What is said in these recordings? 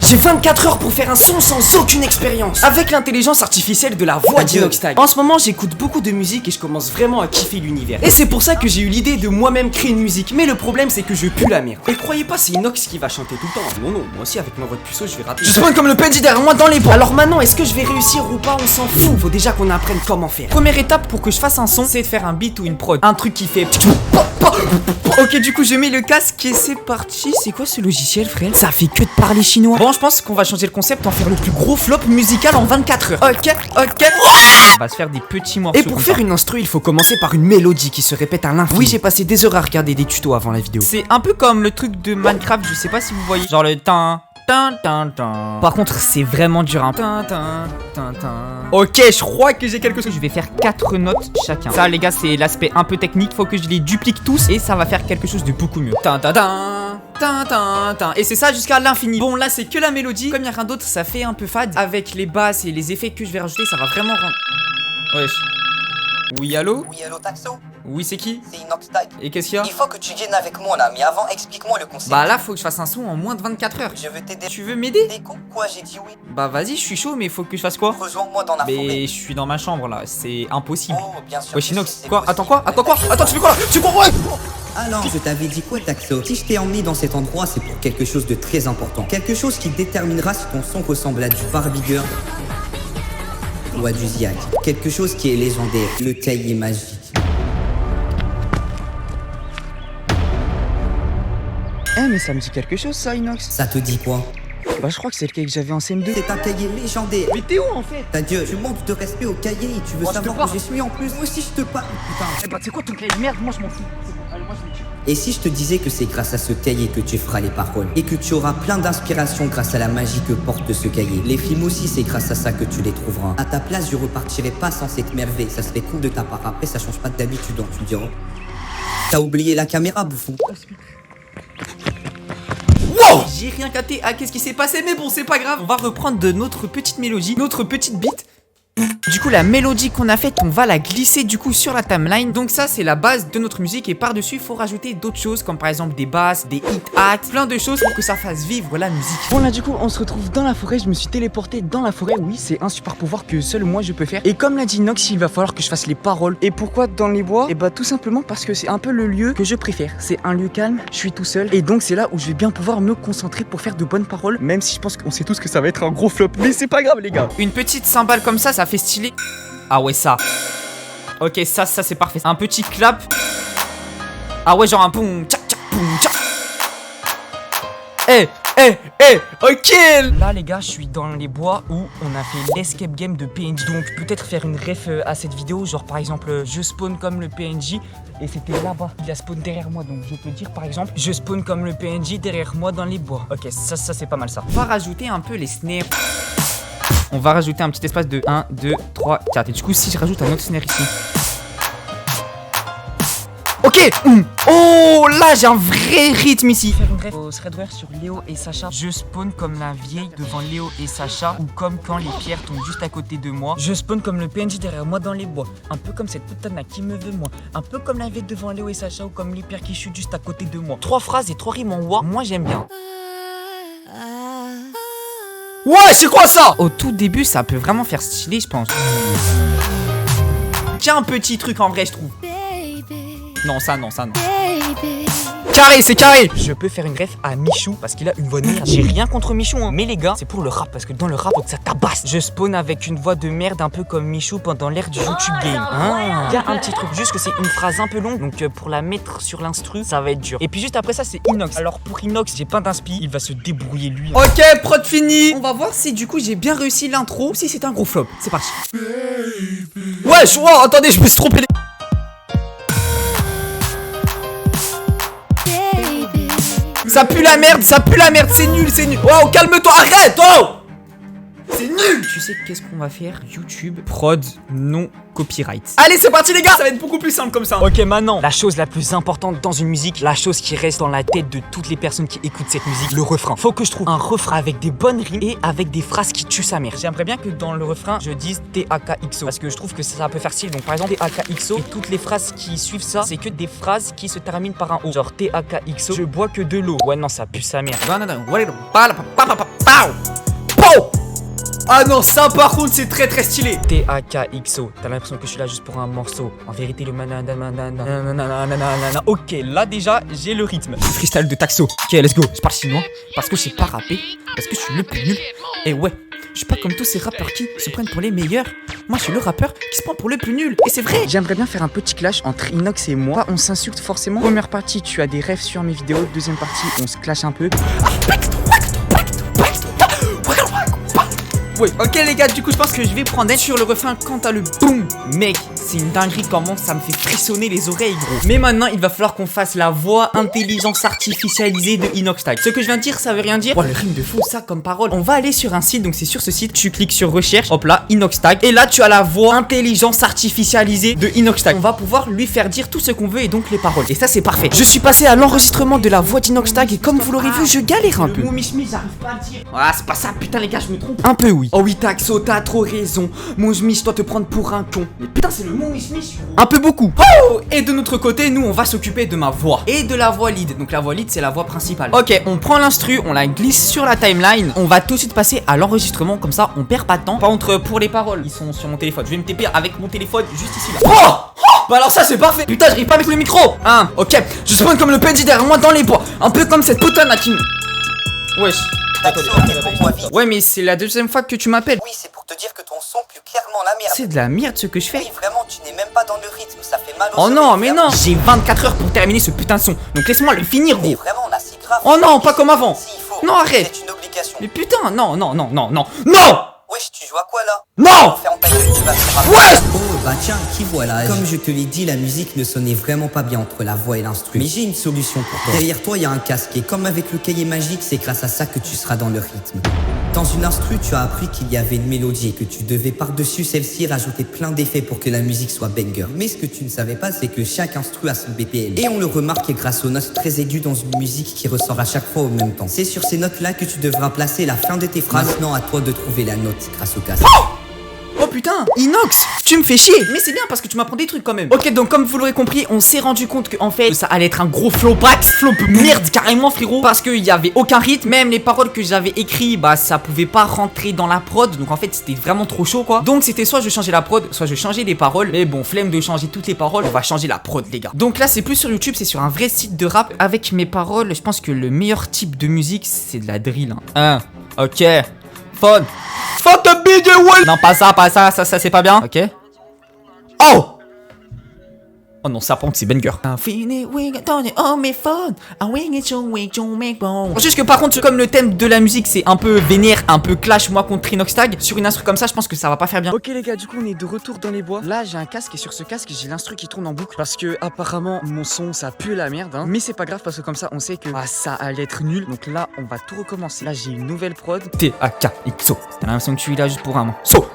J'ai 24 heures pour faire un son sans aucune expérience, avec l'intelligence artificielle de la voix d'Inoxtag. En ce moment j'écoute beaucoup de musique et je commence vraiment à kiffer l'univers. Et c'est pour ça que j'ai eu l'idée de moi-même créer une musique. Mais le problème c'est que je pue la merde. Et croyez pas c'est Inox qui va chanter tout le temps. Non, moi aussi avec ma voix de puceau je vais rater. Je spawn comme le PNJ derrière moi dans les bois. Alors maintenant est-ce que je vais réussir ou pas? On s'en fout. Faut déjà qu'on apprenne comment faire. Première étape pour que je fasse un son, c'est de faire un beat ou une prod. Un truc qui fait... Ok, du coup je mets le casque et c'est parti. C'est quoi ce logiciel, frère? Ça fait que de parler chinois. Bon, je pense qu'on va changer le concept, en faire le plus gros flop musical en 24 heures. Ok. On va se faire des petits morceaux. Et pour faire une instru, il faut commencer par une mélodie qui se répète à l'infini. Oui, j'ai passé des heures à regarder des tutos avant la vidéo. C'est un peu comme le truc de Minecraft, je sais pas si vous voyez. Genre le tin. Par contre, c'est vraiment dur. Hein. Ok, je crois que j'ai quelque chose. Je vais faire 4 notes chacun. Ça, les gars, c'est l'aspect un peu technique. Faut que je les duplique tous et ça va faire quelque chose de beaucoup mieux. Et c'est ça jusqu'à l'infini. Bon, là, c'est que la mélodie. Comme il n'y a rien d'autre, ça fait un peu fade. Avec les basses et les effets que je vais rajouter, ça va vraiment rendre. Wesh. Oui, allô? Oui, allô, Taxo? Oui, c'est qui? C'est Inoxtag. Et qu'est-ce qu'il y a? Il faut que tu viennes avec moi là, mais avant, explique-moi le concept. Bah là, faut que je fasse un son en moins de 24 heures. Je veux t'aider. Tu veux m'aider? Quoi, j'ai dit oui. Bah vas-y, je suis chaud, mais faut que je fasse quoi? Rejoins-moi dans la forêt. Mais je suis dans ma chambre là, c'est impossible. Oh, bien sûr. Wesh, Inox, quoi? Attends, quoi? Attends, tu fais quoi là? Tu comprends? Alors, je t'avais dit quoi, Taxo? Si je t'ai emmené dans cet endroit, c'est pour quelque chose de très important. Quelque chose qui déterminera si ton son ressemble à du Barbie ou à du Ziak. Quelque chose qui est légendaire, le cahier magique. Eh mais ça me dit quelque chose ça, Inox. Ça te dit quoi? Bah je crois que c'est le cahier que j'avais en CM2. C'est un cahier légendaire. Mais t'es où en fait? Ta gueule, tu manques de respect au cahier et tu veux savoir où je suis en plus. Moi aussi je te parle, putain. Eh bah c'est quoi ton cahier de merde? Moi je m'en fous. Allez, moi je me tue. Et si je te disais que c'est grâce à ce cahier que tu feras les paroles et que tu auras plein d'inspiration grâce à la magie que porte ce cahier. Les films aussi, c'est grâce à ça que tu les trouveras. À ta place, je repartirais pas sans cette merveille. Ça serait cool de ta part. Après, ça change pas d'habitude, donc tu me diras. T'as oublié la caméra, bouffon. Wow! J'ai rien capté. Ah, qu'est-ce qui s'est passé? Mais bon, c'est pas grave. On va reprendre de notre petite mélodie, notre petite beat. Du coup la mélodie qu'on a faite on va la glisser du coup sur la timeline. Donc ça c'est la base de notre musique. Et par dessus il faut rajouter d'autres choses comme par exemple des basses, des hit hats, plein de choses pour que ça fasse vivre la musique. Bon là du coup on se retrouve dans la forêt. Je me suis téléporté dans la forêt. Oui c'est un super pouvoir que seul moi je peux faire. Et comme l'a dit Nox, il va falloir que je fasse les paroles. Et pourquoi dans les bois? Et bah tout simplement parce que c'est un peu le lieu que je préfère. C'est un lieu calme, je suis tout seul. Et donc c'est là où je vais bien pouvoir me concentrer pour faire de bonnes paroles. Même si je pense qu'on sait tous que ça va être un gros flop. Mais c'est pas grave les gars. Une petite cymbale comme ça fait stylé. Ah ouais ça. Ok ça c'est parfait. Un petit clap. Ah ouais genre un boum tchac tchac boum tchac. Ok. Là les gars je suis dans les bois où on a fait l'escape game de PNJ. Donc peut-être faire une ref à cette vidéo. Genre par exemple je spawn comme le PNJ. Et c'était là-bas, il a spawn derrière moi. Donc je peux dire par exemple je spawn comme le PNJ derrière moi dans les bois. Ok ça c'est pas mal ça. On va rajouter un peu les snares. On va rajouter un petit espace de 1, 2, 3, 4. Et du coup, si je rajoute un autre snare ici. Ok. Oh, là, j'ai un vrai rythme ici. Faire une bref au threadware sur Léo et Sacha. Je spawn comme la vieille devant Léo et Sacha. Ou comme quand les pierres tombent juste à côté de moi. Je spawn comme le PNJ derrière moi dans les bois. Un peu comme cette putana qui me veut moi. Un peu comme la vieille devant Léo et Sacha. Ou comme les pierres qui chutent juste à côté de moi. 3 phrases et 3 rimes en wa. Moi, j'aime bien. Ouais, c'est quoi ça? Au tout début, ça peut vraiment faire stylé, je pense. Tiens, un petit truc en vrai, je trouve. Non, ça non. Carré, c'est carré. Je peux faire une ref à Michou parce qu'il a une voix de merde. J'ai rien contre Michou, hein. Mais les gars, c'est pour le rap parce que dans le rap, faut que ça tabasse. Je spawn avec une voix de merde un peu comme Michou pendant l'ère du YouTube Game. Il y a un petit truc, juste que c'est une phrase un peu longue. Donc pour la mettre sur l'instru, ça va être dur. Et puis juste après ça, c'est Inox. Alors pour Inox, j'ai pas d'inspi. Il va se débrouiller lui. Ok, prod fini. On va voir si du coup j'ai bien réussi l'intro ou si c'est un gros flop. C'est parti. Wesh, wow, attendez, je me suis trompé. Ça pue la merde, c'est nul. Oh, calme-toi, arrête, oh. C'est nul. Tu sais qu'est-ce qu'on va faire? YouTube, prod, non copyright. Allez, c'est parti les gars, ça va être beaucoup plus simple comme ça. Ok, maintenant, la chose la plus importante dans une musique, la chose qui reste dans la tête de toutes les personnes qui écoutent cette musique, le refrain. Faut que je trouve un refrain avec des bonnes rimes et avec des phrases qui tuent sa mère. J'aimerais bien que dans le refrain, je dise TAKXO parce que je trouve que ça peut faire style. Donc par exemple, TAKXO et toutes les phrases qui suivent ça, c'est que des phrases qui se terminent par un O. Genre TAKXO, je bois que de l'eau. Ouais, non, ça pue sa mère. Ah non, ça par contre c'est très très stylé. TAKXO, t'as l'impression que je suis là juste pour un morceau. En vérité, le ok, là déjà, j'ai le rythme. Freestyle de Taxo. Ok, let's go. Je parle chinois parce que je sais pas rapper, parce que je suis le plus nul. Et ouais, je suis pas comme tous ces rappeurs qui se prennent pour les meilleurs. Moi, je suis le rappeur qui se prend pour le plus nul. Et c'est vrai. J'aimerais bien faire un petit clash entre Inox et moi. On s'insulte forcément. Première partie, tu as des rêves sur mes vidéos. Deuxième partie, on se clash un peu. Ouais, ok les gars, du coup je pense que je vais prendre sur le refrain quand t'as le boom. Mec, c'est une dinguerie comment ça me fait frissonner les oreilles gros. Mais maintenant il va falloir qu'on fasse la voix intelligence artificialisée de Inoxtag. Ce que je viens de dire ça veut rien dire. Oh le rime de fou ça comme parole. On va aller sur un site, donc c'est sur ce site, tu cliques sur recherche, hop là, Inoxtag. Et là tu as la voix intelligence artificialisée de Inoxtag. On va pouvoir lui faire dire tout ce qu'on veut et donc les paroles. Et ça c'est parfait. Je suis passé à l'enregistrement de la voix d'Inoxtag et comme vous l'aurez vu, je galère un peu. Mon j'arrive pas à le dire. Ah c'est pas ça, putain les gars, je me trompe. Un peu oui. Oh oui Taxo, t'as trop raison. Mon je dois te prendre pour un con. Mais putain c'est le mon un peu beaucoup. Oh. Et de notre côté, nous on va s'occuper de ma voix et de la voix lead. Donc la voix lead c'est la voix principale. Ok, on prend l'instru, on la glisse sur la timeline. On va tout de suite passer à l'enregistrement, comme ça on perd pas de temps. Par contre pour les paroles, ils sont sur mon téléphone. Je vais me taper avec mon téléphone juste ici là. Bah alors ça c'est parfait. Putain j'arrive pas avec le micro. Hein, ok, je spawn comme le PNJ derrière moi dans les bois. Un peu comme cette putain là qui me... Wesh. Ouais mais c'est la deuxième fois que tu m'appelles. Oui, c'est pour te dire que ton son pue clairement la merde. C'est de la merde ce que je fais. Oui, vraiment, tu n'es même pas dans le rythme, ça fait mal aux Oh non, oreilles, mais non. J'ai 24 heures pour terminer ce putain de son. Donc laisse-moi le finir Mais gros. vraiment, là, c'est grave. Oh non, pas comme avant. Si, il faut. Non, arrête. C'est une obligation. Mais putain, non. Non. Wesh, tu joues à quoi là? Non. Fais en ta gueule, tu vas faire un... Ouais. Oh bah tiens, qui voilà. Comme je te l'ai dit, la musique ne sonnait vraiment pas bien entre la voix et l'instru. Mais j'ai une solution pour toi. Derrière toi, il y a un casque et comme avec le cahier magique, c'est grâce à ça que tu seras dans le rythme. Dans une instru, tu as appris qu'il y avait une mélodie et que tu devais par-dessus celle-ci rajouter plein d'effets pour que la musique soit banger. Mais ce que tu ne savais pas, c'est que chaque instru a son BPM. Et on le remarque grâce aux notes très aiguës dans une musique qui ressort à chaque fois au même temps. C'est sur ces notes-là que tu devras placer la fin de tes phrases. Maintenant, à toi de trouver la note grâce au casque. Oh putain, Inox, tu me fais chier. Mais c'est bien parce que tu m'apprends des trucs quand même. Ok, donc comme vous l'aurez compris, on s'est rendu compte que en fait ça allait être un gros flop merde carrément frérot. Parce qu'il y avait aucun rythme. Même les paroles que j'avais écrites, bah ça pouvait pas rentrer dans la prod. Donc en fait c'était vraiment trop chaud quoi. Donc c'était soit je changeais la prod, soit je changeais les paroles. Mais bon, flemme de changer toutes les paroles, on va changer la prod les gars. Donc là c'est plus sur YouTube, c'est sur un vrai site de rap. Avec mes paroles, je pense que le meilleur type de musique c'est de la drill hein. Ok. Fun. Fuck the BJ Wall. Non pas ça, ça c'est pas bien. Ok. Oh. Oh non, ça prend que c'est banger. Juste que par contre, comme le thème de la musique c'est un peu vénère, un peu clash moi contre Inoxtag, sur une instru comme ça, je pense que ça va pas faire bien. Ok les gars, du coup on est de retour dans les bois. Là j'ai un casque et sur ce casque j'ai l'instru qui tourne en boucle parce que apparemment mon son ça pue la merde hein. Mais c'est pas grave parce que comme ça on sait que ça allait être nul. Donc là on va tout recommencer. Là j'ai une nouvelle prod. TAKXO. T'as l'impression que tu es là juste pour un so.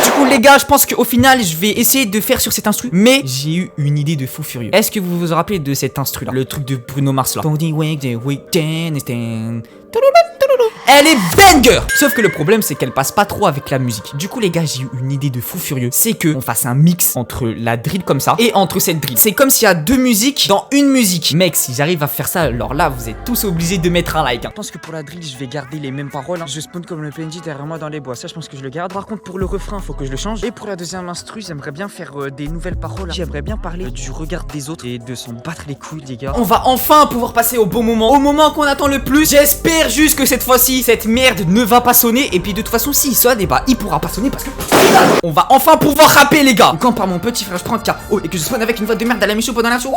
Du coup les gars, je pense qu'au final je vais essayer de faire sur cet instru. Mais j'ai eu une idée de fou furieux. Est-ce que vous vous rappelez de cet instru là? Le truc de Bruno Mars là. Elle est banger. Sauf que le problème c'est qu'elle passe pas trop avec la musique. Du coup les gars, j'ai eu une idée de fou furieux. C'est que on fasse un mix entre la drill comme ça et entre cette drill. C'est comme s'il y a deux musiques dans une musique. Mec, si j'arrive à faire ça, alors là vous êtes tous obligés de mettre un like hein. Je pense que pour la drill je vais garder les mêmes paroles hein. Je spawn comme le PNJ derrière moi dans les bois. Ça je pense que je le garde. Par contre pour le refrain faut que je le change. Et pour la deuxième instru j'aimerais bien faire des nouvelles paroles. J'aimerais bien parler du regard des autres et de s'en battre les couilles les gars. On va enfin pouvoir passer au bon moment. Au moment qu'on attend le plus. J'espère juste que cette fois-ci cette merde ne va pas sonner. Et puis de toute façon s'il sonne, et bah il pourra pas sonner parce que on va enfin pouvoir rapper les gars. Quand par mon petit frère je prends un KO et que je spawn avec une voix de merde à la Michou pendant la show,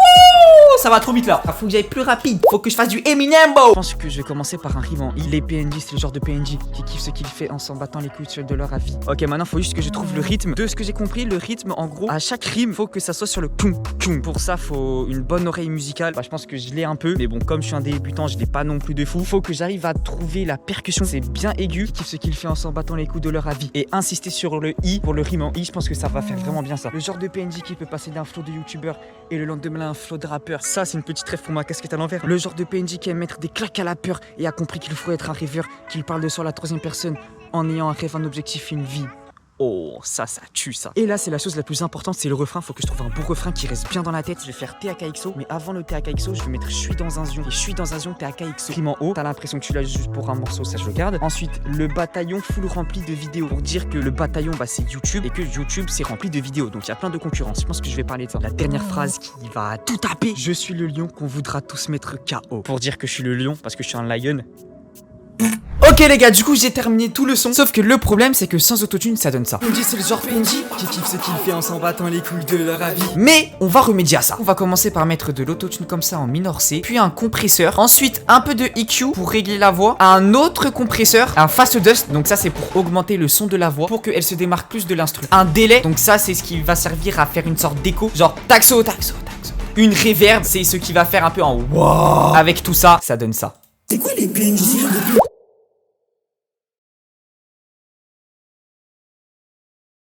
ça va trop vite là. Faut que j'aille plus rapide. Faut que je fasse du Eminem bo. Je pense que je vais commencer par un rime en I. Les PNJ c'est le genre de PNJ qui kiffe ce qu'il fait en s'en battant les couilles de leur avis. Ok, maintenant faut juste que je trouve le rythme. De ce que j'ai compris, le rythme en gros à chaque rime faut que ça soit sur le koum koum. Pour ça faut une bonne oreille musicale. Bah je pense que je l'ai un peu. Mais bon, comme je suis un débutant, je l'ai pas non plus de fou. Faut que j'arrive à trouver la percussion. C'est bien aigu. Qui kiffe ce qu'il fait en s'en battant les coups de leur avis. Et insister sur le I pour le rime en I. Je pense que ça va faire vraiment bien ça. Le genre de PNJ qui peut passer d'un flow de youtubeur et le lendemain un flow de rappeur. Ça c'est une petite rêve pour ma casquette à l'envers. Le genre de PNJ qui aime mettre des claques à la peur et a compris qu'il faut être un rêveur, qu'il parle de soi à la troisième personne en ayant un rêve, un objectif, une vie. Oh, ça tue ça. Et là, c'est la chose la plus importante, c'est le refrain. Faut que je trouve un bon refrain qui reste bien dans la tête. Je vais faire TAKXO, mais avant le TAKXO, je vais mettre je suis dans un zion. Et je suis dans un zion TAKXO. Prime en haut, t'as l'impression que tu l'as juste pour un morceau, ça je le garde. Ensuite, le bataillon full rempli de vidéos. Pour dire que le bataillon, bah c'est YouTube et que YouTube c'est rempli de vidéos. Donc il y a plein de concurrence. Je pense que je vais parler de ça. La dernière phrase qui va tout taper. Je suis le lion qu'on voudra tous mettre KO. Pour dire que je suis le lion parce que je suis un lion. Ok les gars, du coup j'ai terminé tout le son. Sauf que le problème c'est que sans autotune ça donne ça. On dit c'est le genre PNJ qui kiffe ce qu'il fait en s'en battant les couilles de leur avis. Mais on va remédier à ça. On va commencer par mettre de l'autotune comme ça en mineur C, puis un compresseur, ensuite un peu de EQ pour régler la voix, un autre compresseur, un fast dust, donc ça c'est pour augmenter le son de la voix pour qu'elle se démarque plus de l'instru. Un délai, donc ça c'est ce qui va servir à faire une sorte d'écho, genre taxo. Une reverb, c'est ce qui va faire un peu en wow. Avec tout ça, ça donne ça. C'est quoi les PNJ?